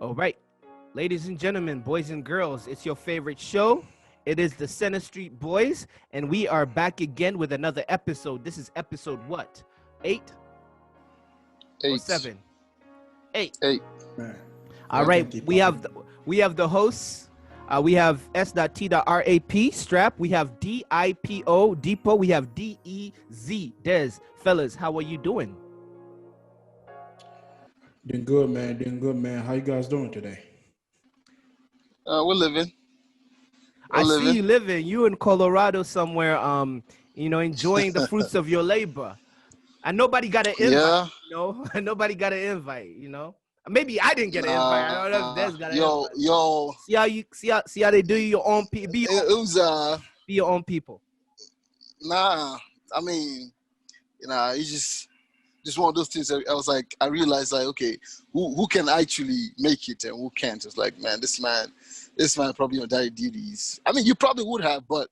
All right, ladies and gentlemen, boys and girls, it's your favorite show. It is the Center Street Boys, and we are back again with another episode. This is episode what? 8 or Eight. 7? 8. Eight. Man, All I right, can't keep we up. have the hosts. We have S.T.RAP Strap. We have DIPO Dipo. We have DEZ Des. Fellas, how are you doing? Doing good, man. Doing good, man. How you guys doing today? We're living. I see you living. You in Colorado somewhere. Enjoying the fruits of your labor. And nobody got an invite. Yeah. Nobody got an invite. Maybe I didn't get an invite. I don't know if Des got an invite. Yo. See how they do your own people. Be your own people. Nah. I mean, it's just one of those things. I was like, I realized like, okay, who can actually make it and who can't? It's like, man, this man probably on daddy duties. I mean, you probably would have, but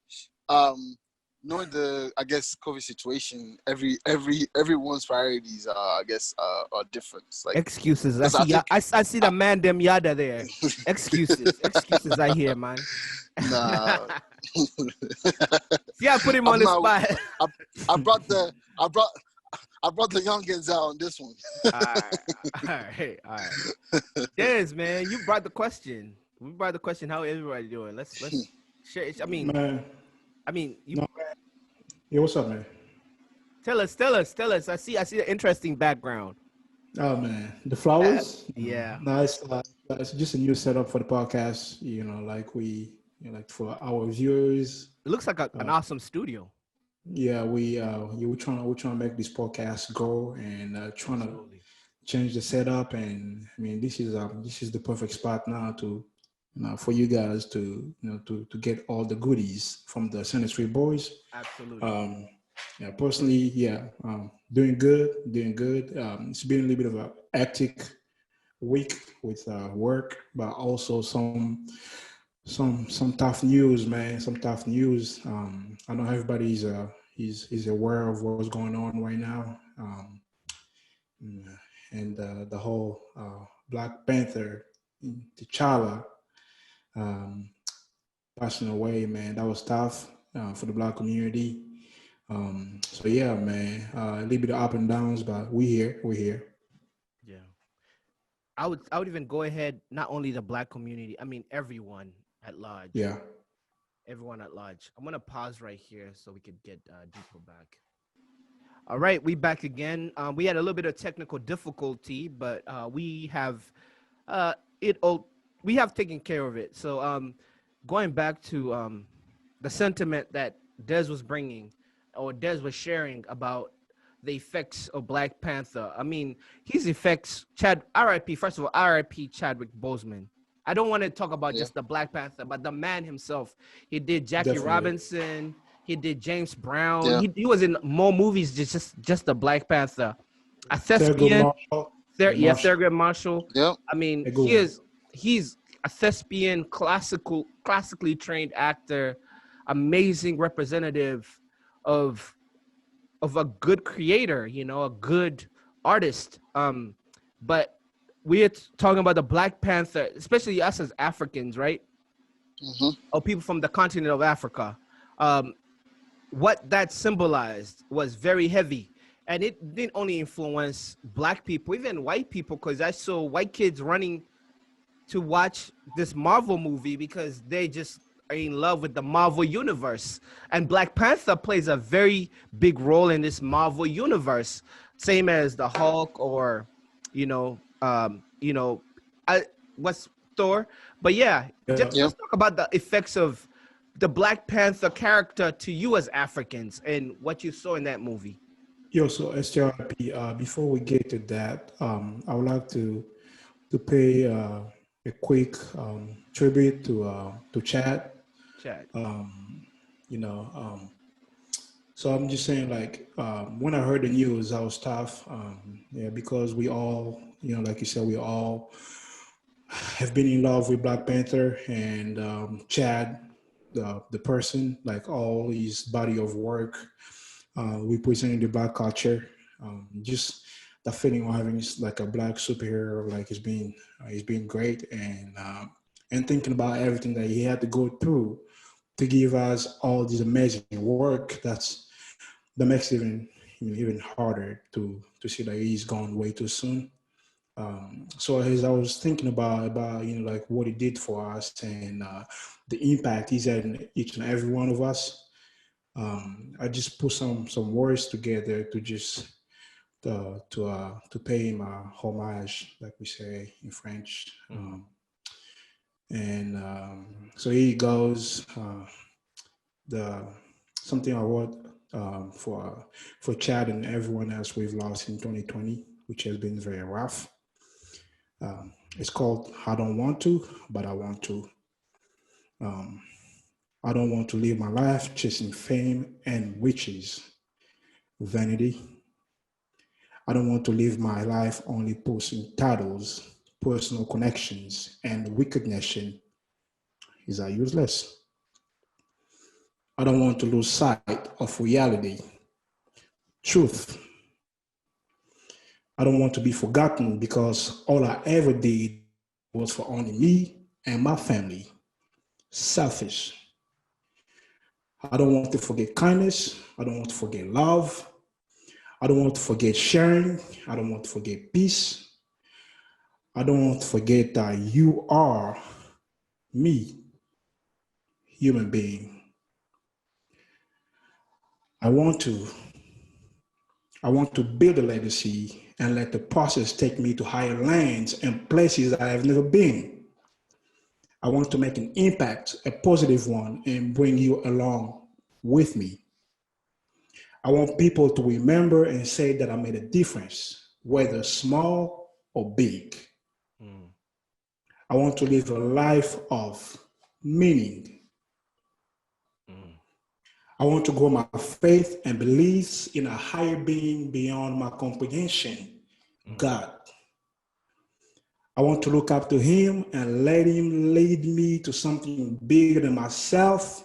knowing the, I guess, COVID situation, everyone's priorities are different. It's like Excuses. I I see the man them yada there. Excuses I hear, man. Nah. See, I put him on the spot. I brought the youngins out on this one. All right. Des, man, you brought the question. We brought the question. How everybody doing? Let's share it. Man, You no, yeah, what's up, man? tell us. I see an interesting background. Oh, man. The flowers? Yeah. Nice. It's just a new setup for the podcast, like for our viewers. It looks like an awesome studio. Yeah, we're trying to make this podcast go and trying to Absolutely. change the setup. And I mean, this is the perfect spot now to for you guys to to get all the goodies from the Center Street Boys. Absolutely. Yeah, personally, doing good. It's been a little bit of a hectic week with work, but also some tough news, man. Some tough news. I know everybody's is aware of what's going on right now, and the whole Black Panther, T'Challa, um, passing away, man. That was tough for the Black community. So yeah, man, a little bit of up and downs, but we're here. Yeah. I would even go ahead, not only the Black community, I mean everyone at large. Yeah. Everyone at large. I'm gonna pause right here so we could get Deepo back. All right, we back again. We had a little bit of technical difficulty, but we have it. We have taken care of it. So going back to the sentiment that Des was bringing, or Des was sharing about the effects of Black Panther. I mean, his effects. R.I.P. First of all, R.I.P. Chadwick Boseman. I don't want to talk about just the Black Panther, but the man himself. He did Jackie Definitely. Robinson. He did James Brown. Yeah. He was in more movies just the Black Panther. A Thurgood thespian, Marshall. Thurgood Marshall. Yeah. I mean, A good he's a thespian, classically trained actor, amazing representative of a good creator, a good artist. But we're talking about the Black Panther, especially us as Africans, right? Mm-hmm. Or people from the continent of Africa. What that symbolized was very heavy. And it didn't only influence Black people, even white people, because I saw white kids running to watch this Marvel movie because they just are in love with the Marvel universe. And Black Panther plays a very big role in this Marvel universe, same as the Hulk or, what's Thor. But let's talk about the effects of the Black Panther character to you as Africans and what you saw in that movie. Yo, so STRP, before we get to that, I would like to pay a quick tribute to Chad. Chad. So I'm just saying, like, when I heard the news, I was tough. Because we all, like you said, we all have been in love with Black Panther and Chad, the person, like all his body of work, representing the Black culture. Just the feeling of having like a black superhero, like he's been great, and thinking about everything that he had to go through to give us all this amazing work. That makes it even harder to see that he's gone way too soon. So as I was thinking about like what he did for us and the impact he's had in each and every one of us, I just put some words together to just to pay him a homage, like we say in French. And so here it goes. The something I wrote for Chad and everyone else we've lost in 2020, which has been very rough. It's called "I Don't Want to, but I Want to." Um, I don't want to live my life chasing fame and riches, vanity. I don't want to live my life only posting titles, personal connections, and recognition is useless. I don't want to lose sight of reality, truth. I don't want to be forgotten because all I ever did was for only me and my family. Selfish. I don't want to forget kindness. I don't want to forget love. I don't want to forget sharing. I don't want to forget peace. I don't want to forget that you are me, human being. I want to I want to build a legacy and let the process take me to higher lands and places I have never been. I want to make an impact, a positive one, and bring you along with me. I want people to remember and say that I made a difference, whether small or big. Mm. I want to live a life of meaning. Mm. I want to grow my faith and beliefs in a higher being beyond my comprehension, Mm. God. I want to look up to him and let him lead me to something bigger than myself,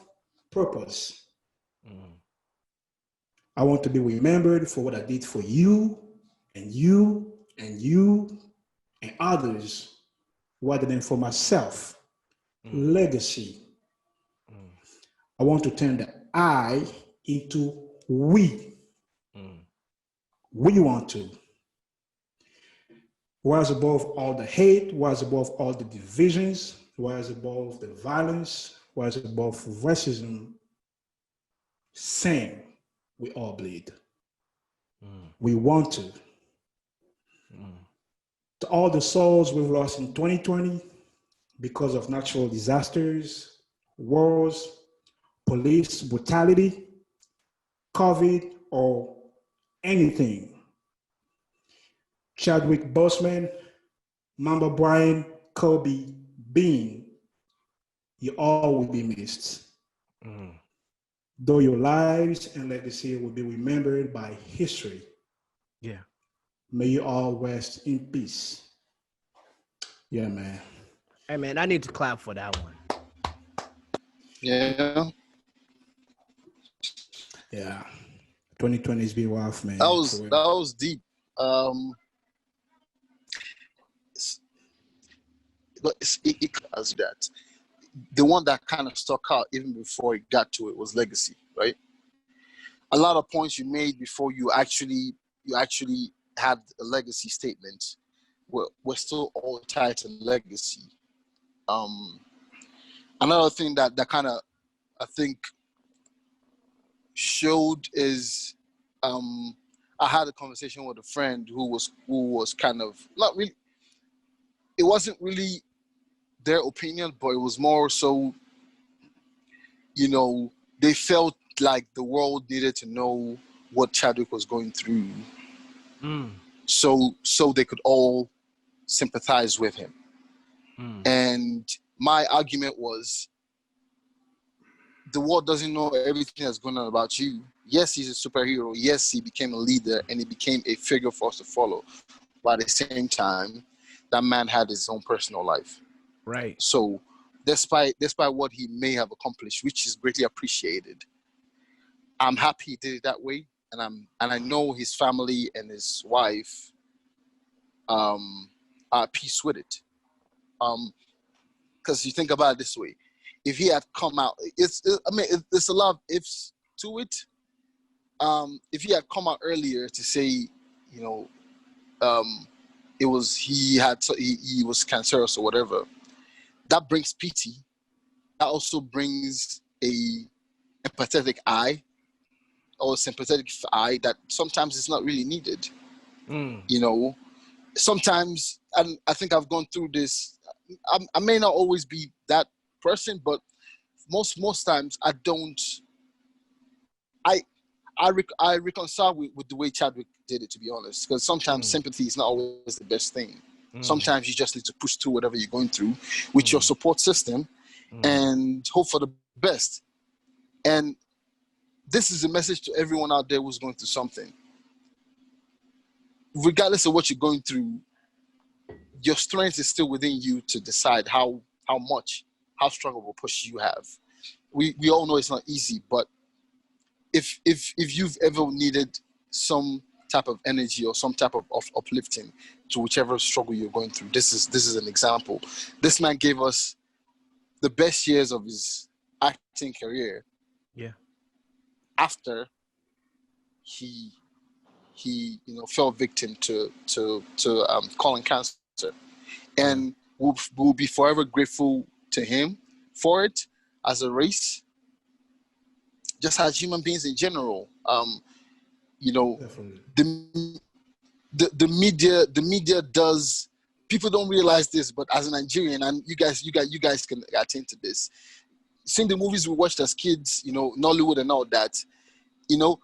purpose. Mm. I want to be remembered for what I did for you and you and you and others rather than for myself. Mm. Legacy. Mm. I want to turn the I into we. Mm. We want to. Rise above all the hate, rise above all the divisions, rise above the violence, rise above racism. Same. We all bleed. Mm. We want to. Mm. To all the souls we've lost in 2020 because of natural disasters, wars, police brutality, COVID, or anything. Chadwick Boseman, Mamba Brian, Kobe, Bean, you all will be missed. Mm. Though your lives and legacy will be remembered by history, Yeah. may you all rest in peace. Yeah, man. Hey man, I need to clap for that one. Yeah, Yeah. 2020 has been rough, that man. For was real. that was deep. Um, but it as that the one that kind of stuck out even before it got to it was legacy, right? A lot of points you made before you actually had a legacy statement were still all tied to legacy. Um, Another thing that kind of I think showed is um, I had a conversation with a friend who was kind of not really. It wasn't really their opinion, but it was more so, you know, they felt like the world needed to know what Chadwick was going through, Mm. so they could all sympathize with him. Mm. And my argument was, the world doesn't know everything that's going on about you. Yes, he's a superhero. Yes, he became a leader and he became a figure for us to follow. But at the same time, that man had his own personal life. Right. So despite what he may have accomplished, which is greatly appreciated, I'm happy he did it that way. And I know his family and his wife at peace with it. Because you think about it this way, if he had come out, it's a lot of ifs to it. If he had come out earlier to say, you know, it was he was cancerous or whatever, that brings pity. That also brings a empathetic eye or sympathetic eye that sometimes it's not really needed. You know, sometimes, and I think I've gone through this. I may not always be that person, but most times I don't. I reconcile with the way Chadwick did it, to be honest, because sometimes sympathy is not always the best thing. Sometimes you just need to push through whatever you're going through with your support system and hope for the best. And this is a message to everyone out there who's going through something. Regardless of what you're going through, your strength is still within you to decide how strong of a push you have. We all know it's not easy, but if you've ever needed some type of energy or some type of uplifting to whichever struggle you're going through, this is an example. This man gave us the best years of his acting career. Yeah. After he fell victim to colon cancer, and we'll be forever grateful to him for it as a race, just as human beings in general. The media does. People don't realize this, but as a Nigerian, and you guys can attend to this. Seeing the movies we watched as kids, Nollywood and all that, you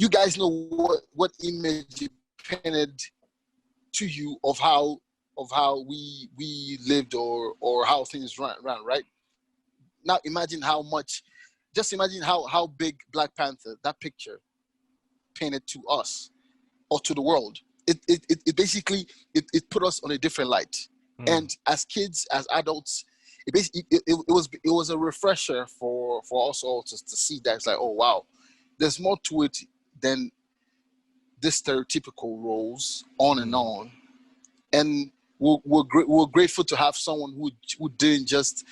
guys know what image it painted to you of how we lived or how things ran, right? Now imagine how big Black Panther, that picture, painted to us or to the world. It basically put us on a different light. And as kids, as adults, it was a refresher for us all to see that. It's like, oh wow, there's more to it than this stereotypical roles, on and on. And we're grateful to have someone who didn't just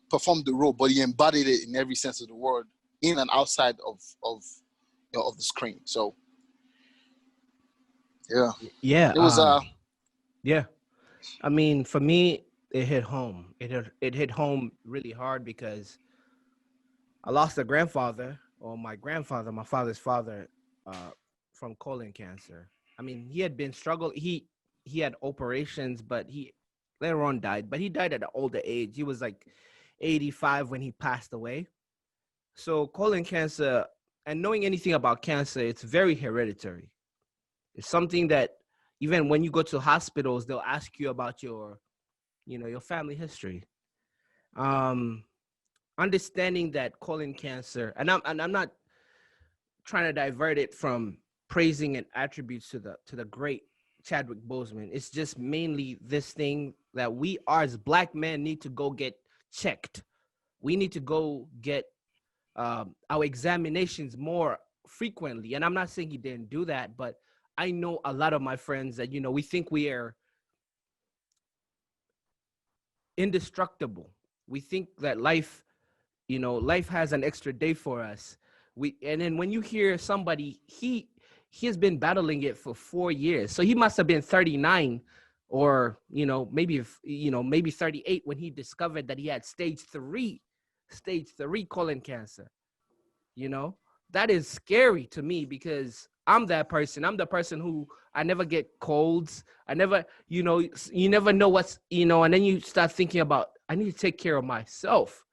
perform the role, but he embodied it in every sense of the word, in and outside of the screen. So yeah, it was yeah. I mean, for me, it hit home. It hit home really hard because I lost a grandfather, or my grandfather, my father's father, from colon cancer. I mean, he had been struggling. He had operations, but he later on died. But he died at an older age. He was like 85 when he passed away. So colon cancer, and knowing anything about cancer, it's very hereditary. It's something that even when you go to hospitals, they'll ask you about your family history. Understanding that colon cancer, and I'm not trying to divert it from praising and attributes to the great Chadwick Boseman. It's just mainly this thing that we as Black men need to go get checked. We need to go get our examinations more frequently. And I'm not saying he didn't do that, but I know a lot of my friends that, we think we are indestructible. We think that life has an extra day for us. And then when you hear somebody, he has been battling it for 4 years. So he must have been 39 or, maybe 38 when he discovered that he had stage 3 colon cancer. That is scary to me because I'm that person. I'm the person who I never get colds. I never, you never know what's, and then you start thinking about, I need to take care of myself.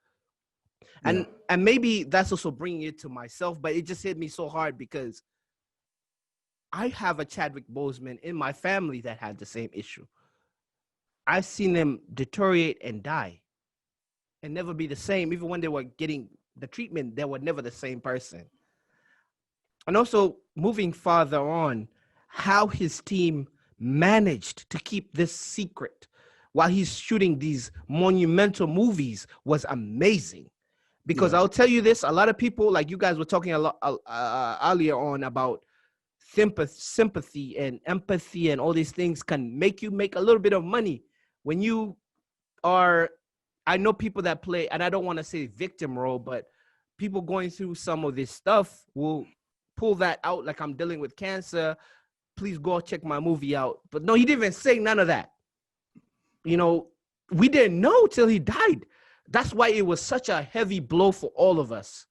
And maybe that's also bringing it to myself, but it just hit me so hard because I have a Chadwick Boseman in my family that had the same issue. I've seen them deteriorate and die and never be the same. Even when they were getting the treatment, they were never the same person. And also moving farther on, how his team managed to keep this secret while he's shooting these monumental movies was amazing. Because I'll tell you this, a lot of people, like you guys were talking a lot earlier on about sympathy and empathy and all these things can make you make a little bit of money when you are. I know people that play, and I don't want to say victim role, but people going through some of this stuff will pull that out, like I'm dealing with cancer. Please go check my movie out. But no, he didn't even say none of that. You know, we didn't know till he died. That's why it was such a heavy blow for all of us.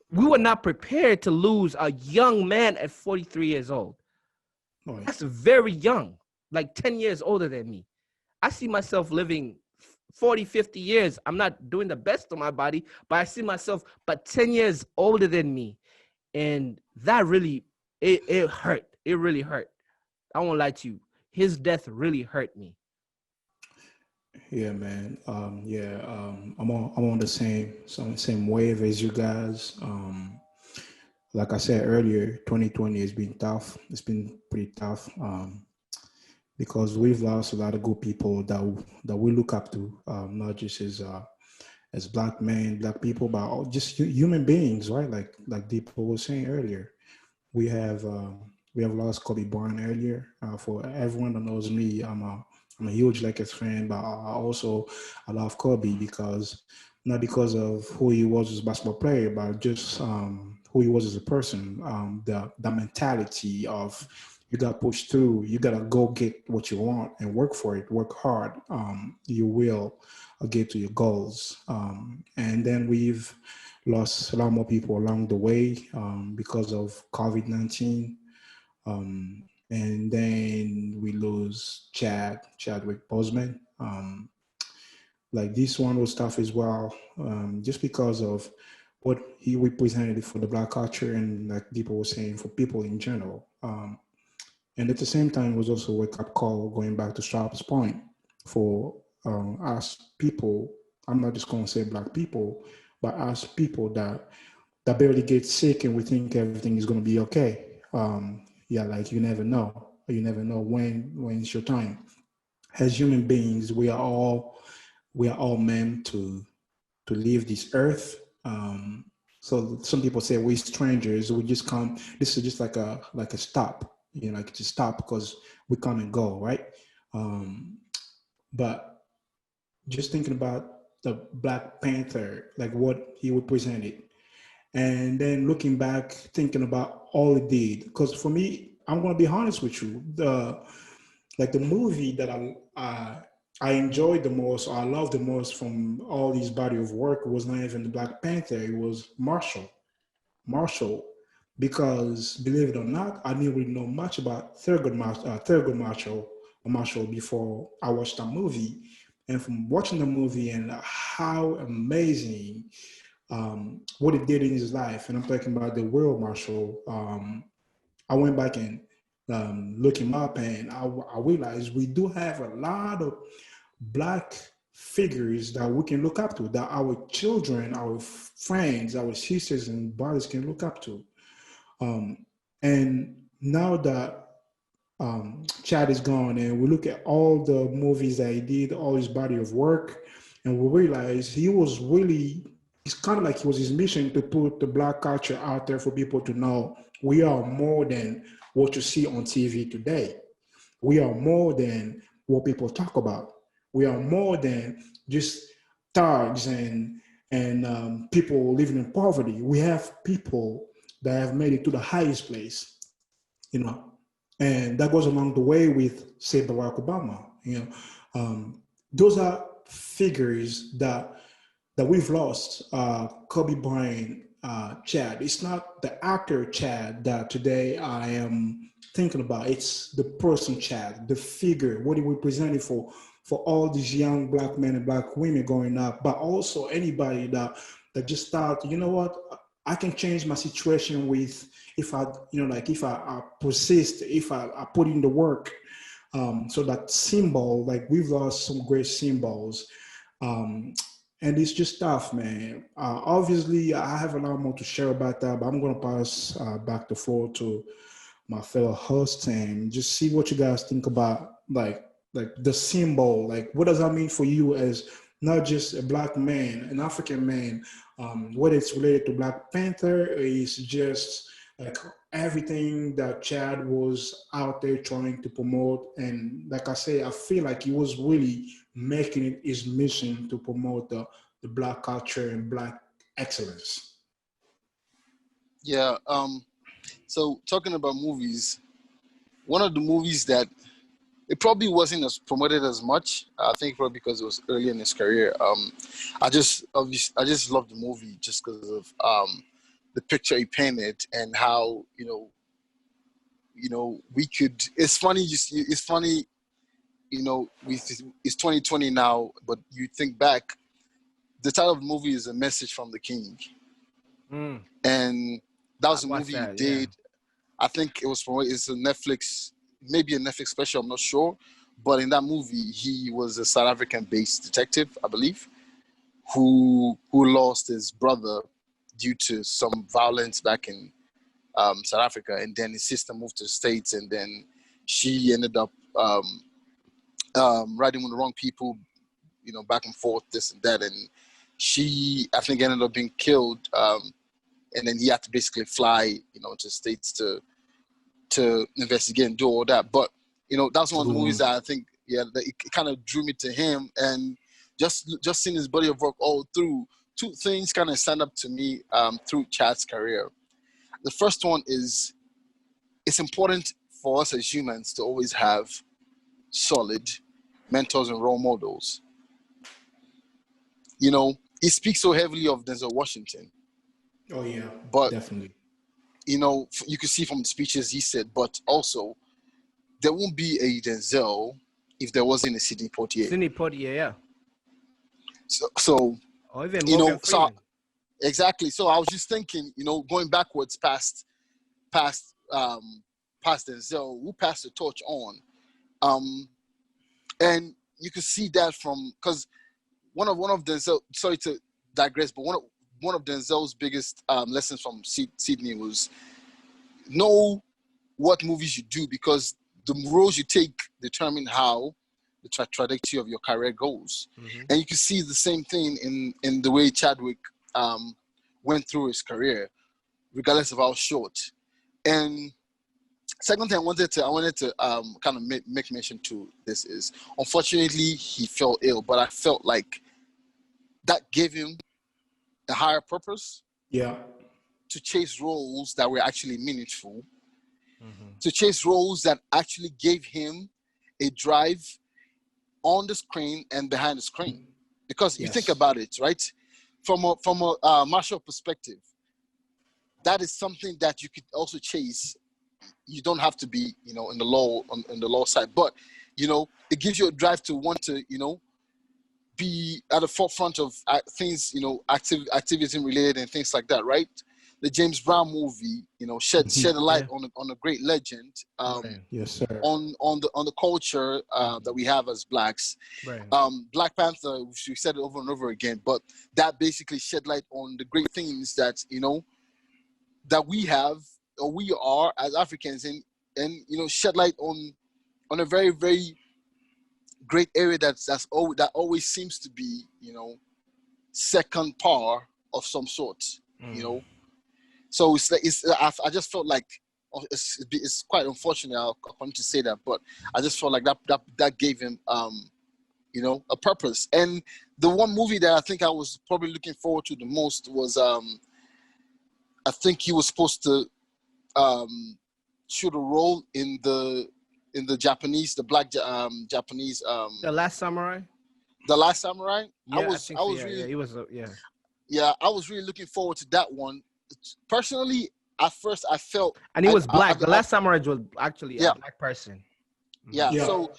We were not prepared to lose a young man at 43 years old. Oh, yeah. That's very young, like 10 years older than me. I see myself living 40, 50 years. I'm not doing the best of my body, but I see myself but 10 years older than me. And that really, it hurt. It really hurt. I won't lie to you. His death really hurt me. Yeah, man. I'm on the same wave as you guys. Like I said earlier, 2020 has been tough. It's been pretty tough. Because we've lost a lot of good people that we look up to, not just as black men, black people, but just human beings, right? Like Dipo was saying earlier, we have lost Kobe Bryant earlier. For everyone that knows me, I'm a huge Lakers fan, but I love Kobe because not because of who he was as a basketball player, but just who he was as a person. The mentality of you got pushed through, you got to go get what you want and work for it, work hard. You will get to your goals. And then we've lost a lot more people along the way because of COVID-19. And then we lose Chadwick Boseman. Like this one was tough as well, just because of what he represented for the black culture and like people were saying for people in general. And at the same time, it was also a wake-up call, going back to Strap's point, for us people, I'm not just going to say black people, but us people that barely get sick and we think everything is going to be okay. Yeah, like you never know. You never know when it's your time. As human beings, we are all meant to leave this earth. So some people say we're strangers. We just come. This is just like a stop. You know, like to stop because we come and go, right? But just thinking about the Black Panther, like what he represented, and then looking back, thinking about all he did. Because for me, I'm going to be honest with you, the movie that I enjoyed the most, or I loved the most from all these body of work was not even the Black Panther. It was Marshall, because believe it or not, I didn't really know much about Thurgood Marshall before I watched that movie. And from watching the movie and how amazing what he did in his life, and I'm talking about the real Marshall, I went back and looked him up, and I realized we do have a lot of Black figures that we can look up to, that our children, our friends, our sisters and brothers can look up to. And now that Chad is gone, and we look at all the movies that he did, all his body of work, and we realize it's kind of like it was his mission to put the Black culture out there for people to know we are more than what you see on TV today. We are more than what people talk about. We are more than just thugs and people living in poverty. We have people that have made it to the highest place, you know, and that goes along the way with, say, Barack Obama. You know, those are figures that we've lost. Kobe Bryant, Chad. It's not the actor Chad that today I am thinking about. It's the person Chad, the figure, what he represented for all these young Black men and Black women growing up, but also anybody that just thought, you know what, I can change my situation with, if I persist, if I put in the work. So that symbol, like we've lost some great symbols. And it's just tough, man. Obviously, I have a lot more to share about that, but I'm going to pass back the floor to my fellow hosts and just see what you guys think about, like the symbol. Like, what does that mean for you as not just a Black man, an African man, whether it's related to Black Panther, or it's just like everything that Chad was out there trying to promote. And like I say, I feel like he was really making it his mission to promote the black culture and black excellence. Yeah. So talking about movies, one of the movies that it probably wasn't as promoted as much. I think probably because it was early in his career. I just loved the movie just because of the picture he painted and how we could. It's funny. It's funny. It's 2020 now, but you think back, the title of the movie is A Message from the King, Mm, and that I was a watched movie he that. Yeah. did. I think it was from it's a Netflix, maybe a Netflix special. I'm not sure, but in that movie, he was a South African-based detective, I believe, who lost his brother due to some violence back in South Africa, and then his sister moved to the States, and then she ended up riding with the wrong people, back and forth, this and that, and she, I think, ended up being killed, and then he had to basically fly, to the States to investigate and do all that. But that's one of the movies that I think, yeah, that it kind of drew me to him, and just seeing his body of work all through. Two things kind of stand up to me through Chad's career. The first one is it's important for us as humans to always have solid mentors and role models. He speaks so heavily of Denzel Washington, Oh yeah, but definitely. you can see from the speeches he said, but also there won't be a Denzel if there wasn't a Sidney Poitier. Sidney Poitier, yeah. So Or even you Morgan know, so Freeman. exactly. So I was just thinking, going backwards past past Denzel, who passed the torch on, um, and you could see that from because one of Denzel. Sorry to digress, but one of Denzel's biggest lessons from Sydney was know what movies you do because the roles you take determine how the trajectory of your career goes. Mm-hmm. And you can see the same thing in the way Chadwick went through his career, regardless of how short. And second thing I wanted to kind of make mention to this is, unfortunately, he fell ill, but I felt like that gave him a higher purpose Yeah. to chase roles that were actually meaningful, Mm-hmm. to chase roles that actually gave him a drive on the screen and behind the screen. Because you think Yes. about it, right? From a martial perspective, that is something that you could also chase. You don't have to be, in the law side, but it gives you a drive to want to, be at the forefront of things, activism related and things like that, right? The James Brown movie, shed a light Yeah. on a great legend, Right. Yes, sir. on the culture that we have as blacks. Right. Black Panther, we said it over and over again, but that basically shed light on the great things that that we have or we are as Africans, and shed light on a very very great area that always seems to be second par of some sort. You know, so it's like I just felt like it's quite unfortunate. I'll continue to say that, but I just felt like that gave him a purpose. And the one movie that I think I was probably looking forward to the most was I think he was supposed to shoot a role in the Japanese, the black Japanese The Last Samurai. the Last Samurai. Yeah, I think I so. was Yeah, really yeah, he was. Yeah. yeah, I was really looking forward to that one. Personally, at first I felt And he was black. The I Last Samurai was actually a yeah, black person. yeah. Yeah. So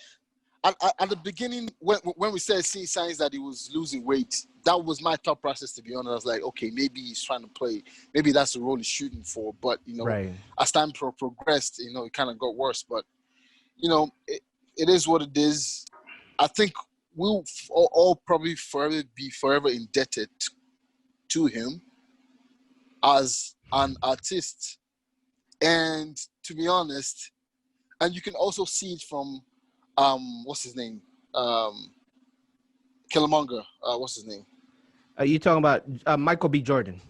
at the beginning, when we started seeing signs that he was losing weight, that was my thought process. To be honest, I was like, okay, maybe he's trying to play. Maybe that's the role he's shooting for. But Right. as time progressed, it kind of got worse. But it is what it is. I think we'll all probably be forever indebted to him as an artist. And to be honest, and you can also see it from what's his name? Killmonger. What's his name? Are you talking about Michael B. Jordan?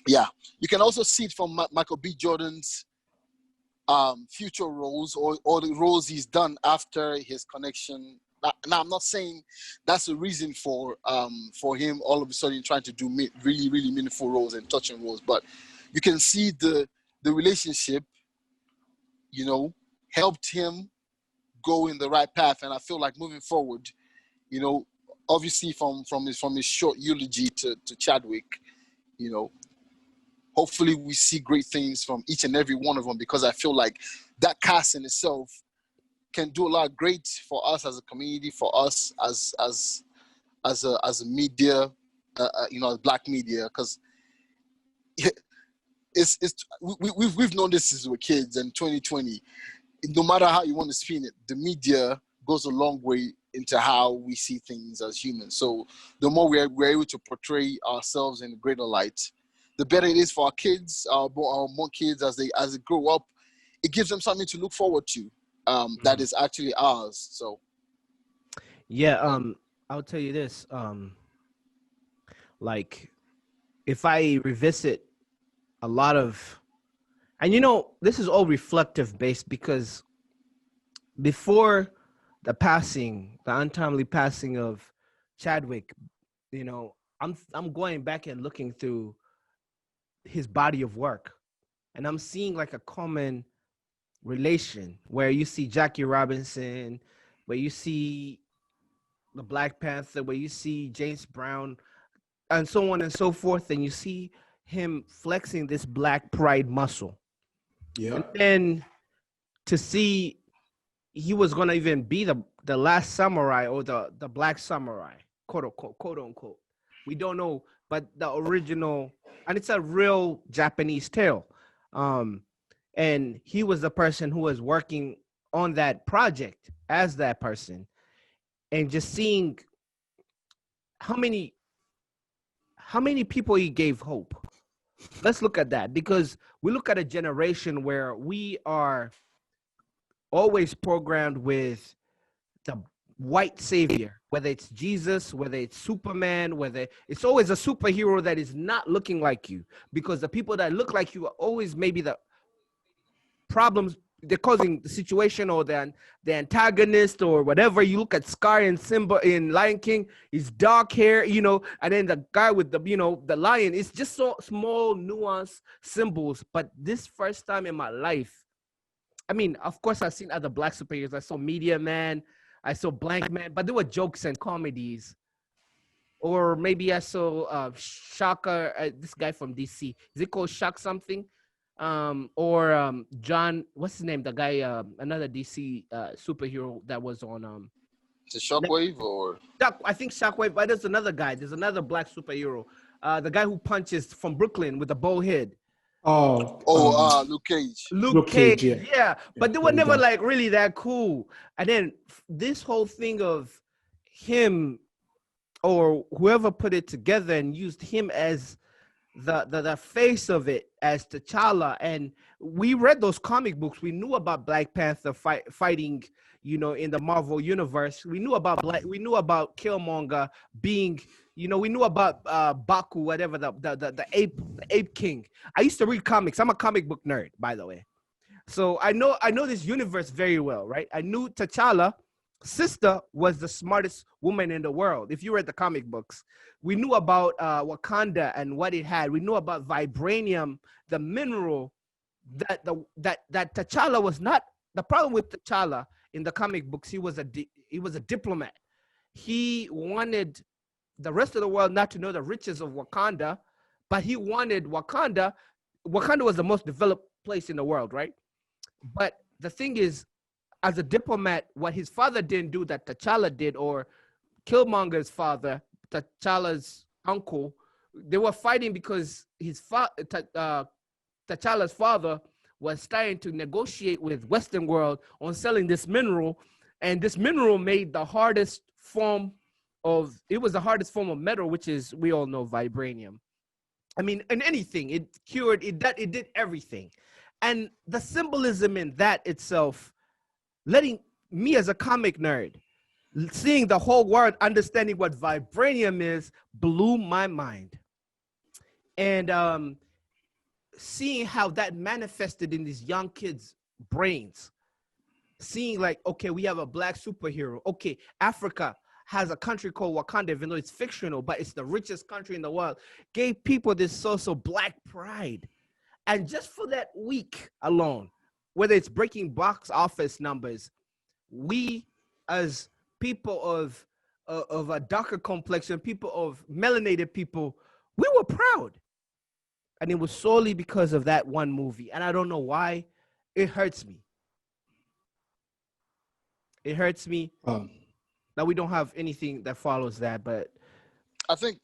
Yeah, you can also see it from Michael B. Jordan's future roles, or the roles he's done after his connection. Now, I'm not saying that's the reason for him all of a sudden trying to do really, really meaningful roles and touching roles, but you can see the relationship, you know, helped him go in the right path. And I feel like moving forward, you know, obviously from his short eulogy to Chadwick, you know, hopefully we see great things from each and every one of them, because I feel like that cast in itself can do a lot great for us as a community, for us as a media, you know, as Black media, because we've known this since we were kids. And 2020, no matter how you want to spin it, the media goes a long way into how we see things as humans. So the more we're able to portray ourselves in a greater light, the better it is for our kids, our more kids as they grow up. It gives them something to look forward to, that is actually ours. So yeah, I'll tell you this, like, if I revisit a lot of, and you know, this is all reflective based, because before the untimely passing of Chadwick, you know, I'm going back and looking through his body of work, and I'm seeing like a common relation where you see Jackie Robinson, where you see the Black Panther, where you see James Brown, and so on and so forth, and you see him flexing this Black pride muscle. Yeah. And then to see he was going to even be the last samurai, or the Black samurai, quote unquote. We don't know, but the original, and it's a real Japanese tale. And he was the person who was working on that project as that person, and just seeing how many people he gave hope. Let's look at that, because we look at a generation where we are always programmed with the white savior, whether it's Jesus, whether it's Superman, whether it's always a superhero that is not looking like you, because the people that look like you are always maybe the problems, they're causing the situation, or the antagonist, or whatever. You look at Scar and Simba in Lion King, he's dark hair, you know, and then the guy with the, you know, the lion, it's just so small nuance symbols. But this first time in my life, I mean, of course I've seen other Black superheroes. I saw Media Man, I saw Blank Man, but there were jokes and comedies. Or maybe I saw Shaka, this guy from DC, is it called Shock something? Or John, what's his name? The guy, another DC superhero that was on the Shockwave, or I think Shockwave, but there's another guy. There's another Black superhero. The guy who punches from Brooklyn with the bow head. Luke Cage. Luke Cage, yeah. yeah. But they were never like really that cool. And then this whole thing of him, or whoever put it together and used him as the face of it, as T'Challa. And we read those comic books. We knew about Black Panther fighting, you know, in the Marvel universe. We knew about we knew about Killmonger being, you know, we knew about Baku, whatever, the ape king. I used to read comics. I'm a comic book nerd, by the way. So I know this universe very well, right? I knew T'Challa sister was the smartest woman in the world. If you read the comic books, we knew about Wakanda and what it had. We knew about vibranium, the mineral that T'Challa was not. The problem with T'Challa in the comic books, he was a diplomat. He wanted the rest of the world not to know the riches of Wakanda, but he wanted Wakanda. Wakanda was the most developed place in the world, right? But the thing is, as a diplomat, what his father didn't do that T'Challa did, or Killmonger's father, T'Challa's uncle, they were fighting because T'Challa's father was starting to negotiate with Western world on selling this mineral, and this mineral made the hardest form of metal, which is, we all know, vibranium. I mean, in anything, it cured, it did everything. And the symbolism in that itself, letting me as a comic nerd, seeing the whole world understanding what vibranium is, blew my mind. And seeing how that manifested in these young kids' brains, seeing like, okay, we have a black superhero. Okay, Africa has a country called Wakanda, even though it's fictional, but it's the richest country in the world, gave people this source of black pride. And just for that week alone, whether it's breaking box office numbers, we as people of a darker complexion, people of melanated people, we were proud. And it was solely because of that one movie. And I don't know why. It hurts me. It hurts me Um, that we don't have anything that follows that. But I think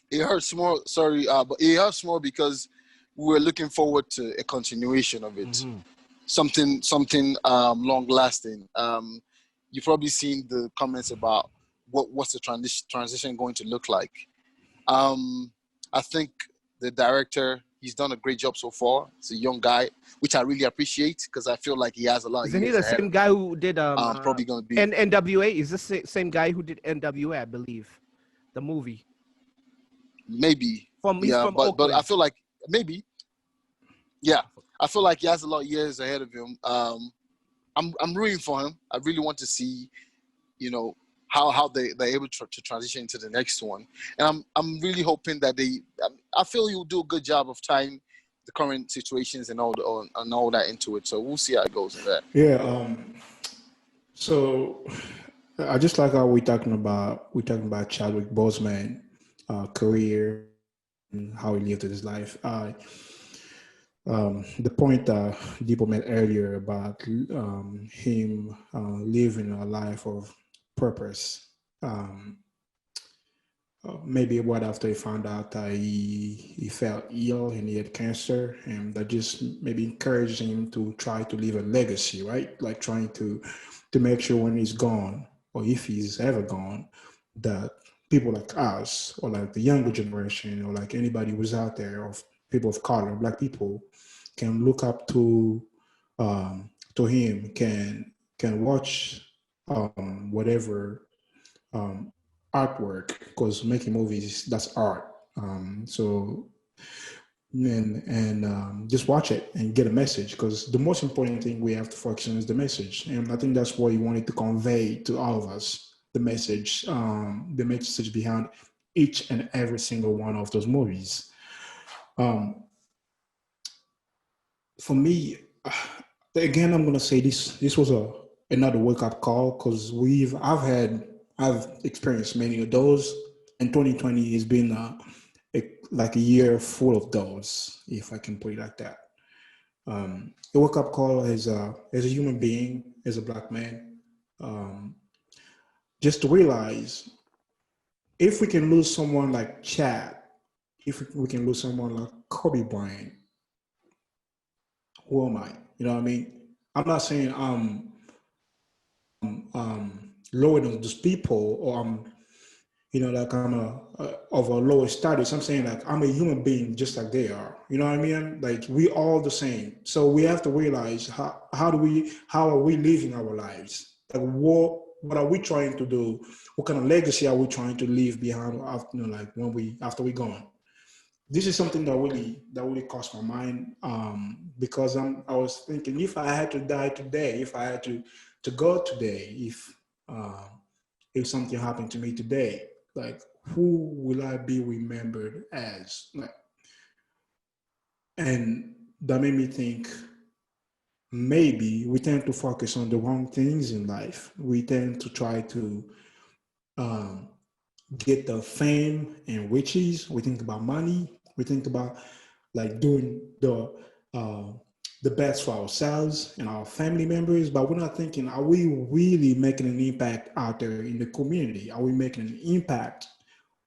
it hurts more. Sorry, but it hurts more because we're looking forward to a continuation of it, something long lasting. You've probably seen the comments about what's the transition going to look like. I think the director, he's done a great job so far. He's a young guy, which I really appreciate because I feel like he has a lot of isn't he years the ahead same of guy him. who did Probably going to be NWA? Is this the same guy who did NWA? I believe the movie. maybe, He's yeah, from but I Oakland. feel like maybe, yeah, I feel like he has a lot of years ahead of him. I'm rooting for him. I really want to see, you know, how they're able to transition to the next one, and I'm really hoping that I feel he'll do a good job of tying the current situations and all that into it. So we'll see how it goes in that. yeah. So I just like how we're talking about Chadwick Boseman career and how he lived his life. The point that Dipo made earlier about him living a life of purpose. Um, Maybe what after he found out that he felt ill and he had cancer, and that just maybe encouraged him to try to leave a legacy, right? Like trying to make sure when he's gone, or if he's ever gone, that people like us, or like the younger generation, or like anybody who's out there, of people of color, black people, can look up to him, can watch whatever um, artwork, because making movies, that's art. So and just watch it and get a message, because the most important thing we have to focus on is the message, and I think that's what he wanted to convey to all of us, the message behind each and every single one of those movies. um, for me, again, I'm gonna say this was another wake up call, because I've experienced many of those, and 2020 has been like a year full of those, if I can put it like that. A wake up call as a human being, as a black man, um, just to realize, if we can lose someone like Chad, if we can lose someone like Kobe Bryant, who am I? You know what I mean? I'm not saying lower than those people, or like I'm of a lower status. I'm saying like I'm a human being just like they are. You know what I mean? Like we all the same. So we have to realize how are we living our lives? Like what are we trying to do? What kind of legacy are we trying to leave behind after, like after we gone? This is something that really crossed my mind, because I was thinking, if I had to die today, if I had to go today, uh, if something happened to me today, like who will I be remembered as? Like, and that made me think, maybe we tend to focus on the wrong things in life. We tend to try to um, get the fame and riches. We think about money. We think about like doing uh, the best for ourselves and our family members, but we're not thinking, are we really making an impact out there in the community? Are we making an impact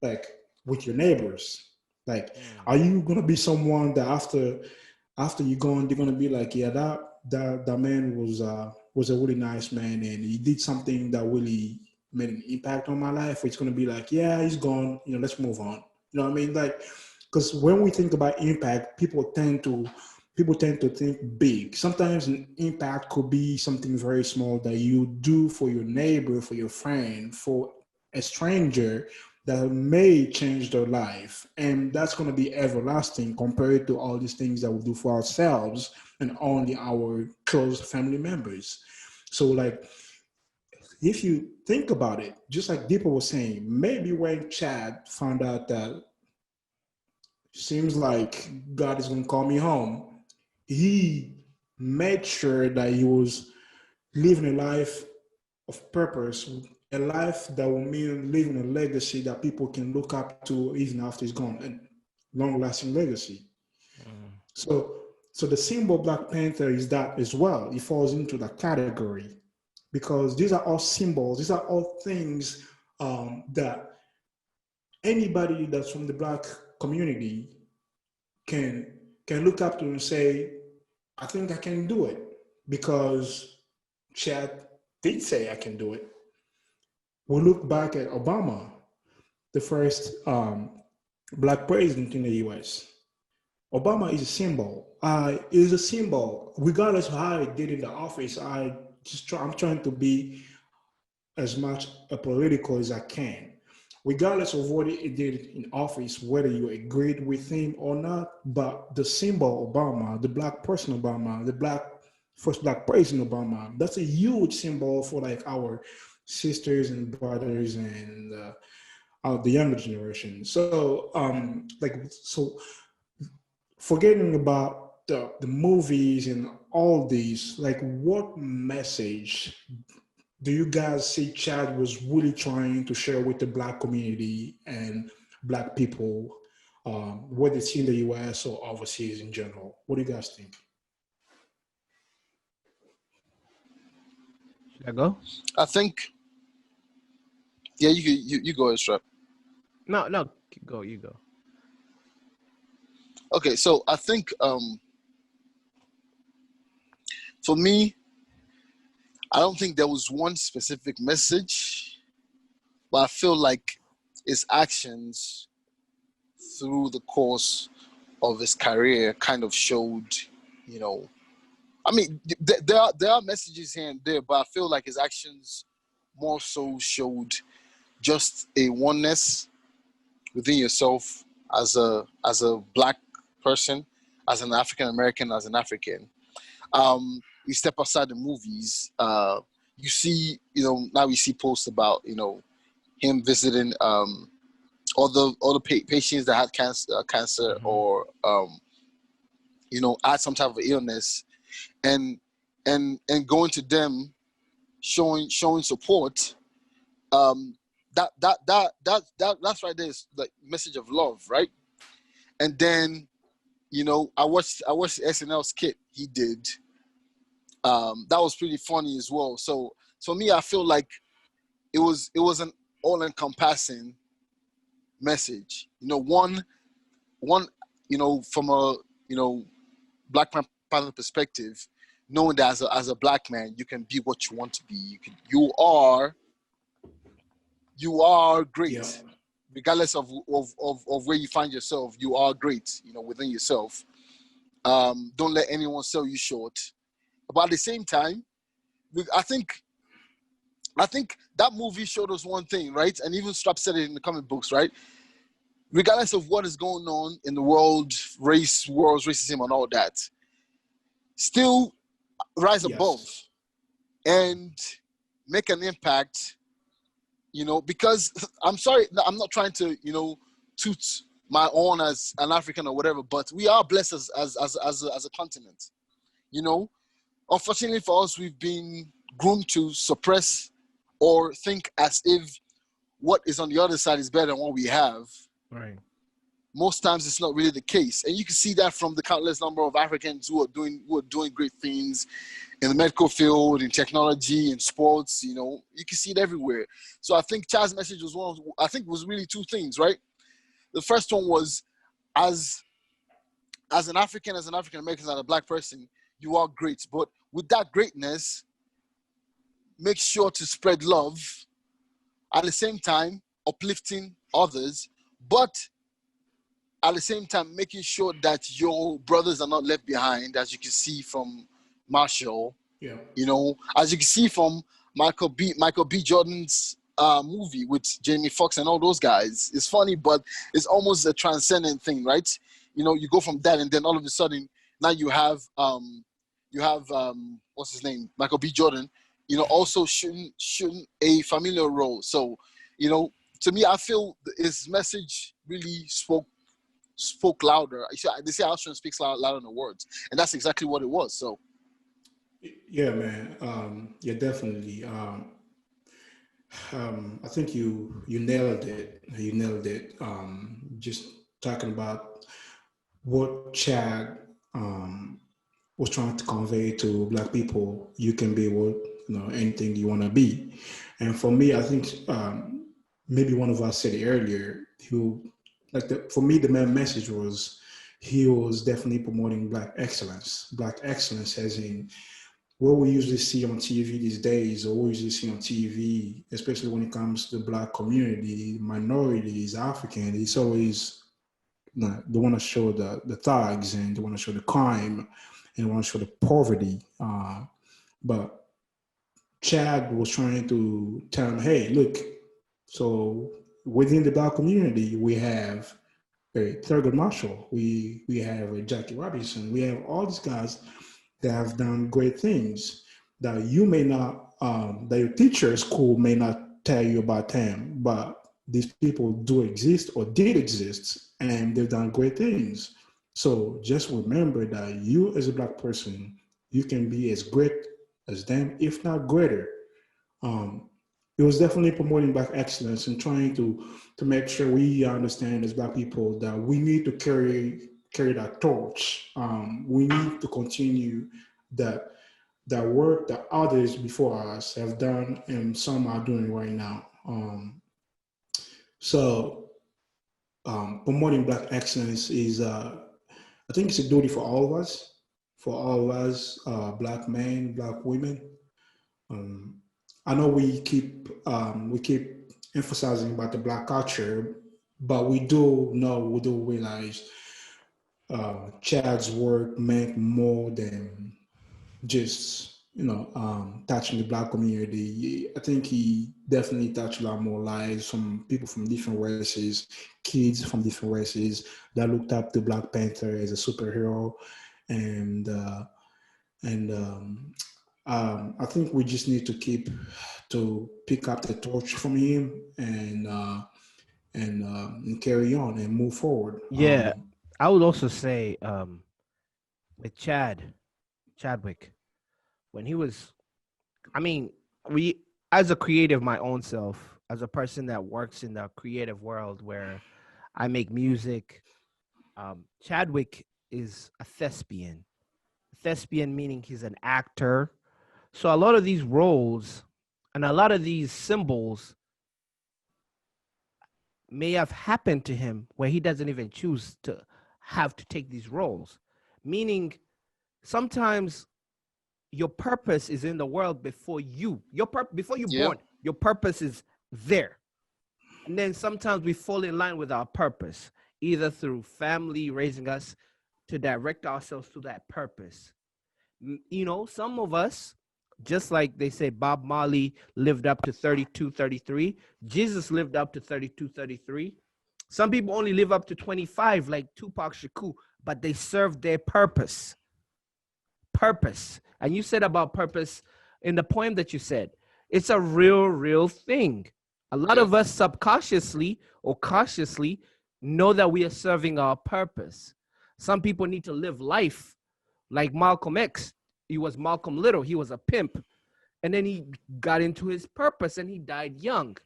like with your neighbors? Like, are you gonna be someone that after you're gone, they're gonna be like, yeah, that man was a really nice man, and he did something that really made an impact on my life? Or it's gonna be like, yeah, he's gone, let's move on. You know what I mean? Like, because when we think about impact, people tend to think big. Sometimes an impact could be something very small that you do for your neighbor, for your friend, for a stranger, that may change their life. And that's going to be everlasting compared to all these things that we do for ourselves and only our close family members. So, like, if you think about it, just like Deepa was saying, maybe when Chad found out that seems like God is going to call me home, he made sure that he was living a life of purpose, a life that will mean leaving a legacy that people can look up to even after he's gone, a long-lasting legacy. Mm. So the symbol Black Panther is that as well. It falls into that category because these are all symbols. These are all things that anybody that's from the Black community can look up to and say, I think I can do it because Chad did say I can do it. We look back at Obama, the first Black president in the US. Obama is a symbol. Is a symbol, regardless of how I did in the office. I'm trying to be as much a political as I can, regardless of what he did in office, whether you agreed with him or not. But the symbol Obama, the Black person Obama, the first Black president Obama, that's a huge symbol for like our sisters and brothers and the younger generation. So forgetting about the movies and all these, like, what message do you guys see Chad was really trying to share with the Black community and Black people, whether it's in the US or overseas in general? What do you guys think? Should I go? I think, yeah, you go, Strap. No, no, go. You go. Okay, so I think for me, I don't think there was one specific message, but I feel like his actions through the course of his career kind of showed, you know, I mean, there are messages here and there, but I feel like his actions more so showed just a oneness within yourself as a Black person, as an African American, as an African. You step outside the movies, you see, you know, now you see posts about, you know, him visiting all the patients that had cancer Mm-hmm. or you know, had some type of illness, and going to them, showing support. That's right there is the message of love, right? And then, you know, I watched the SNL skit he did. That was pretty funny as well. So for me, I feel like it was an all encompassing message. You know, one, you know, from a, you know, Black Panther perspective, knowing that as a Black man, you can be what you want to be. You are great. Yeah. Regardless of where you find yourself, you are great, you know, within yourself. Don't let anyone sell you short. But at the same time, I think that movie showed us one thing, right? And even Strap said it in the comic books, right? Regardless of what is going on in the world, racism and all that, still rise above Yes. and make an impact, you know, because I'm sorry, I'm not trying to, you know, toot my own as an African or whatever, but we are blessed as a continent, you know. Unfortunately for us, we've been groomed to suppress or think as if what is on the other side is better than what we have. Right. Most times it's not really the case. And you can see that from the countless number of Africans who are doing great things in the medical field, in technology, in sports, you know, you can see it everywhere. So I think Chad's message was was really two things, right? The first one was as an African American, as a Black person, you are great. But with that greatness, make sure to spread love at the same time, uplifting others, but at the same time, making sure that your brothers are not left behind, as you can see from Marshall, Yeah. you know, as you can see from Michael B. Jordan's movie with Jamie Foxx and all those guys. It's funny, but it's almost a transcendent thing, right? You know, you go from that, and then all of a sudden, now you have what's his name, Michael B. Jordan. You know, also shooting a familiar role. So, you know, to me, I feel his message really spoke louder. They say action speaks louder than words, and that's exactly what it was. So, Yeah, man. Yeah, definitely. I think you nailed it. You nailed it. Just talking about what Chad was trying to convey to Black people. You can be what anything you want to be. And for me, I think maybe one of us said it earlier. For me, the main message was he was definitely promoting Black excellence. Black excellence, as in what we usually see on TV these days, or what we usually see on TV, especially when it comes to the Black community, minorities, African, it's always they want to show the thugs, and they want to show the crime, and they want to show the poverty. But Chad was trying to tell him, hey, look, so within the Black community, we have a Thurgood Marshall, we have a Jackie Robinson, we have all these guys that have done great things that you may not, that your teacher at school may not tell you about them, but these people do exist or did exist, and they've done great things. So just remember that you as a Black person, you can be as great as them, if not greater. It was definitely promoting Black excellence and trying to make sure we understand as Black people that we need to carry that torch. We need to continue that work that others before us have done and some are doing right now. So promoting Black excellence is, I think it's a duty for all of us, Black men, Black women. Um, I know we keep emphasizing about the Black culture, but we do realize Chad's work meant more than just touching the Black community. I think he definitely touched a lot more lives from people from different races, kids from different races that looked up to Black Panther as a superhero, and I think we just need to pick up the torch from him and carry on and move forward. Yeah, I would also say with Chadwick, when he was, I mean, we as a creative, my own self, as a person that works in the creative world where I make music, Chadwick is a thespian. Thespian meaning he's an actor. So a lot of these roles and a lot of these symbols may have happened to him where he doesn't even choose to have to take these roles. Meaning sometimes your purpose is in the world before you. Before you're born, your purpose is there. And then sometimes we fall in line with our purpose, either through family raising us to direct ourselves to that purpose. You know, some of us, just like they say Bob Marley lived up to 32, 33, Jesus lived up to 32, 33. Some people only live up to 25, like Tupac Shakur, but they serve their purpose. Purpose. And you said about purpose in the poem that you said, it's a real thing. A lot of us subconsciously or cautiously know that we are serving our purpose. Some people need to live life like Malcolm X. He was Malcolm Little. He was a pimp. And then he got into his purpose and he died young.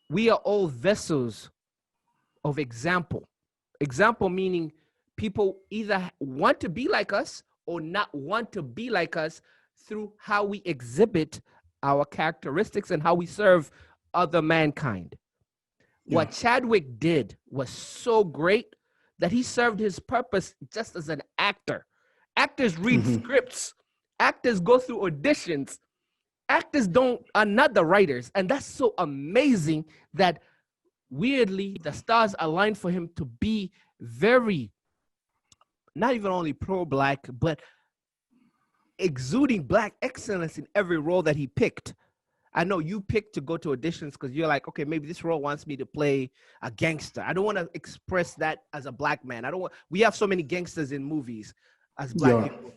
We are all vessels of example. Example meaning people either want to be like us or not want to be like us through how we exhibit our characteristics and how we serve other mankind. Yeah. What Chadwick did was so great that he served his purpose just as an actor. Actors read scripts. Actors go through auditions. Actors are not the writers. And that's so amazing that weirdly the stars aligned for him to be very, not even only pro-Black, but exuding Black excellence in every role that he picked. I know you picked to go to auditions because you're like, okay, maybe this role wants me to play a gangster. I don't want to express that as a black man. I don't want. We have so many gangsters in movies as black Yeah. people.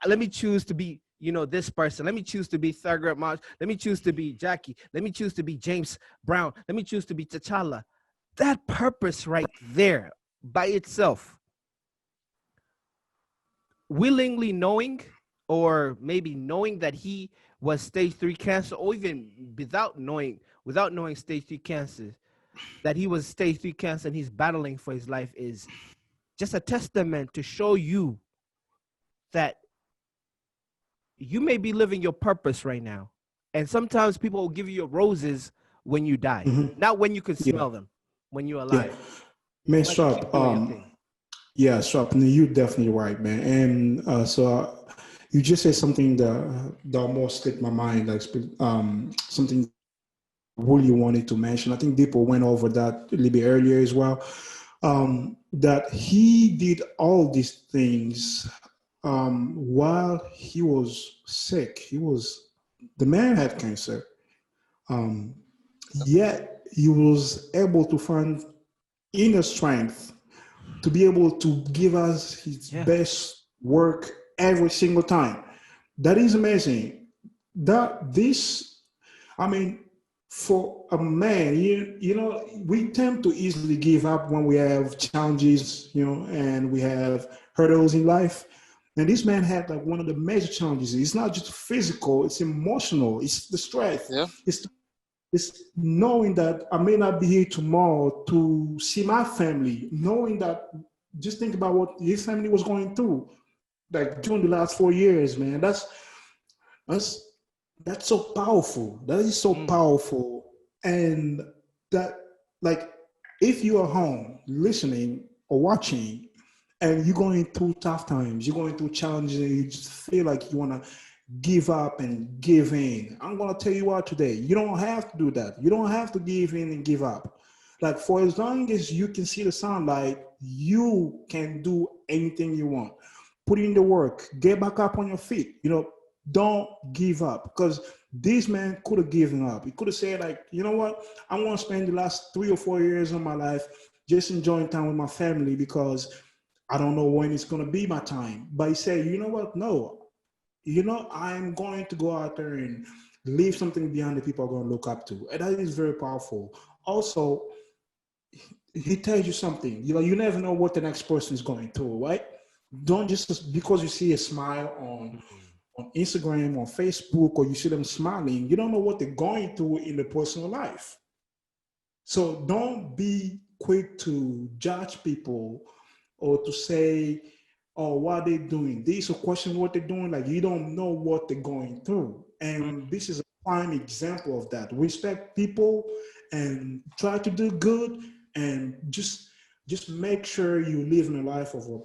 Let me choose to be, this person. Let me choose to be Thurgood Marsh. Let me choose to be Jackie. Let me choose to be James Brown. Let me choose to be T'Challa. That purpose right there by itself, willingly knowing, or maybe knowing that he was stage 3 cancer, or even without knowing stage 3 cancer, that he was stage 3 cancer and he's battling for his life, is just a testament to show you that you may be living your purpose right now. And sometimes people will give you your roses when you die, not when you can smell them, when you're Yeah. alive. Man, But you Strap, keep doing your thing. yeah, Strap, no, you're definitely right, man. And you just said something that almost slipped my mind, like something really wanted to mention. I think Dipo went over that a little bit earlier as well. That he did all these things while he was sick. The man had cancer. Um, Yet he was able to find inner strength to be able to give us his Yeah. best work every single time. That is amazing. I mean, for a man, we tend to easily give up when we have challenges, and we have hurdles in life. And this man had like one of the major challenges. It's not just physical; it's emotional. It's the stress. Yeah. It's knowing that I may not be here tomorrow to see my family, knowing that just think about what his family was going through, like during the last 4 years, man. That's that's so powerful. That is so powerful. And that, like, if you are home listening or watching and you're going through tough times, you're going through challenges, and you just feel like you want to give up and give in, I'm going to tell you what today. You don't have to do that. You don't have to give in and give up. Like, for as long as you can see the sunlight, you can do anything you want. Put in the work, get back up on your feet. Don't give up, because this man could have given up. He could have said, like, you know what? I want to spend the last 3 or 4 years of my life just enjoying time with my family because I don't know when it's going to be my time. But he said, you know what? No, I'm going to go out there and leave something behind that people are going to look up to. And that is very powerful. Also, he tells you something. You never know what the next person is going through, right? Don't just because you see a smile on Instagram, on Facebook, or you see them smiling, you don't know what they're going through in their personal life. So don't be quick to judge people or to say, oh, what are they doing? This or question what they're doing. Like, you don't know what they're going through. And this is a prime example of that. Respect people and try to do good, and just make sure you live in a life of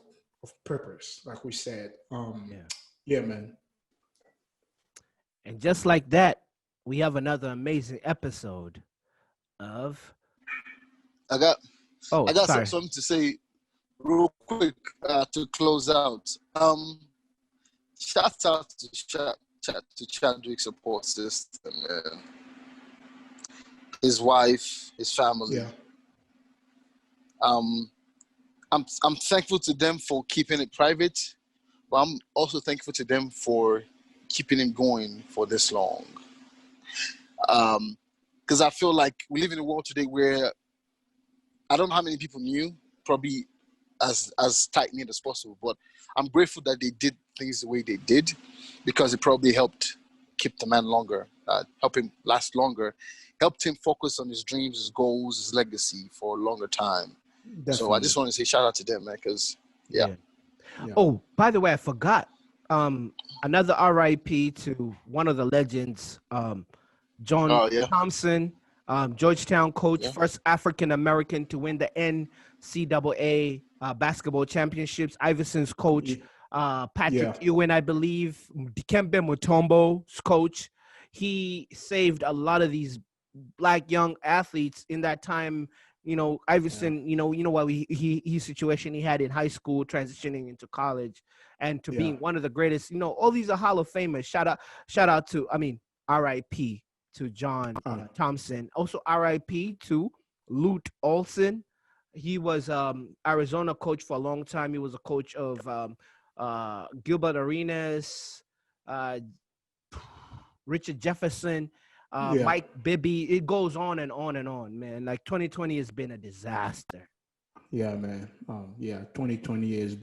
purpose, like we said. Yeah, man. And just like that, we have another amazing episode of. I got Oh, sorry. something to say real quick to close out. Shout out to Chadwick support system, man. His wife, his family. Yeah. I'm thankful to them for keeping it private, but I'm also thankful to them for keeping him going for this long. Because I feel like we live in a world today where I don't know how many people knew, probably as tight-knit as possible, but I'm grateful that they did things the way they did, because it probably helped keep the man longer, help him last longer, helped him focus on his dreams, his goals, his legacy for a longer time. Definitely. So I just want to say shout out to them, man, because yeah. Oh, by the way, I forgot. Another RIP to one of the legends, John Thompson, Georgetown coach, first African American to win the NCAA basketball championships. Iverson's coach, Patrick Ewing, I believe, Dikembe Mutombo's coach. He saved a lot of these black young athletes in that time. Iverson, what his situation he had in high school, transitioning into college, and to being one of the greatest. All these are Hall of Famers. Shout out to, RIP to John Uh, Thompson. Also, RIP to Lute Olson. He was Arizona coach for a long time. He was a coach of Gilbert Arenas, uh, Richard Jefferson, yeah, Mike Bibby. It goes on and on and on, man. Like 2020 has been a disaster. yeah, man. Yeah, 2020 has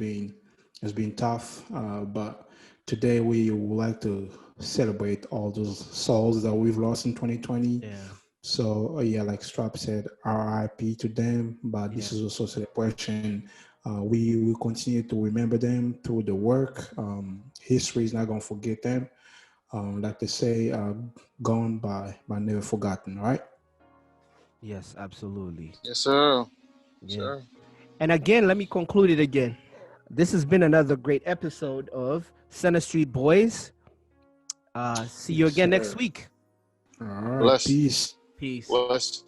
been tough, but today we would like to celebrate all those souls that we've lost in 2020. Yeah, So yeah, like Strap said, RIP to them. But yeah. this is also a celebration. We will continue to remember them through the work. History is not gonna forget them. Like they say, gone by never forgotten. Right? Yes, absolutely. Yes, sir. Yeah. Sure. And again, let me conclude it again. This has been another great episode of Center Street Boys. See you Yes, again next sir. week. All right. Bless. Peace. Peace. Bless.